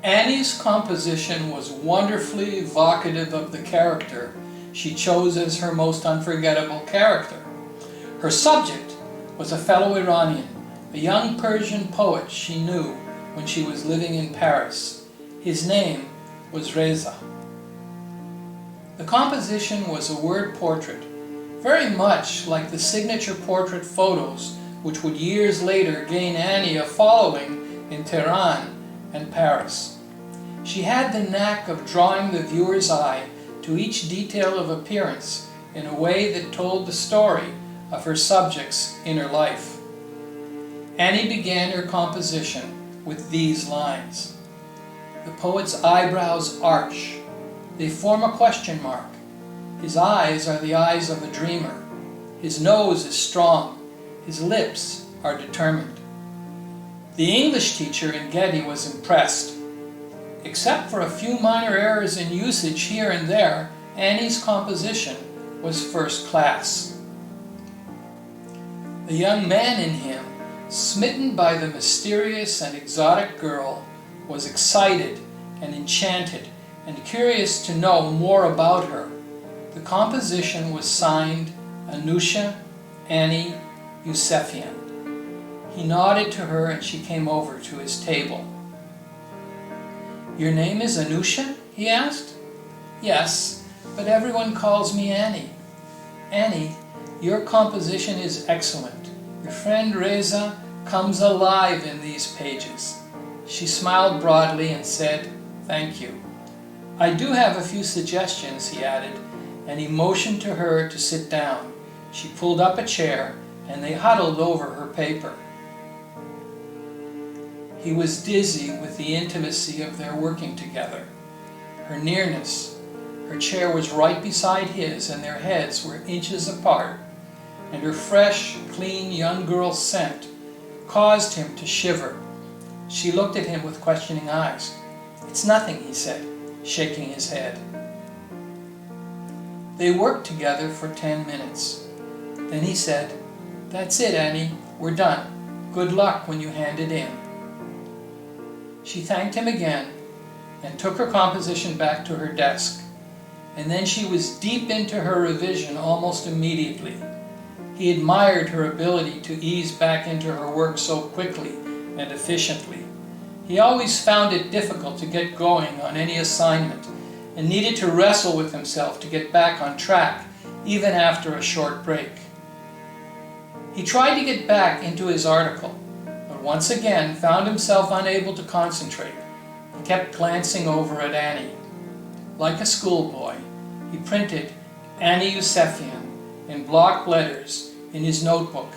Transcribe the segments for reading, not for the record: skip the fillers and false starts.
Annie's composition was wonderfully evocative of the character she chose as her most unforgettable character. Her subject was a fellow Iranian, a young Persian poet she knew when she was living in Paris. His name was Reza. The composition was a word portrait, very much like the signature portrait photos which would years later gain Annie a following in Tehran and Paris. She had the knack of drawing the viewer's eye to each detail of appearance in a way that told the story of her subject's inner life. Annie began her composition with these lines. The poet's eyebrows arch. They form a question mark. His eyes are the eyes of a dreamer. His nose is strong. His lips are determined. The English teacher in Geddy was impressed. Except for a few minor errors in usage here and there, Annie's composition was first class. The young man in him, smitten by the mysterious and exotic girl, was excited and enchanted and curious to know more about her. The composition was signed Anusha Annie Yusefian. He nodded to her and she came over to his table. "Your name is Anusha?" he asked. "Yes, but everyone calls me Annie." "Annie, your composition is excellent. Your friend Reza comes alive in these pages." She smiled broadly and said, "Thank you. I do have a few suggestions," he added, and he motioned to her to sit down. She pulled up a chair and they huddled over her paper. He was dizzy with the intimacy of their working together. Her nearness, her chair was right beside his and their heads were inches apart, and her fresh, clean young girl scent caused him to shiver. She looked at him with questioning eyes. "It's nothing," he said, shaking his head. They worked together for 10 minutes. Then he said, "That's it, Annie, we're done. Good luck when you hand it in." She thanked him again and took her composition back to her desk, and then she was deep into her revision almost immediately. He admired her ability to ease back into her work so quickly and efficiently. He always found it difficult to get going on any assignment and needed to wrestle with himself to get back on track even after a short break. He tried to get back into his article, but once again found himself unable to concentrate. He kept glancing over at Annie. Like a schoolboy, he printed Annie Yusefian in block letters in his notebook,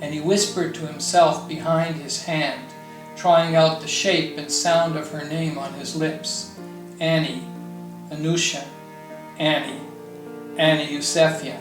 and he whispered to himself behind his hand, trying out the shape and sound of her name on his lips. Annie, Anusha, Annie, Annie Yusefian.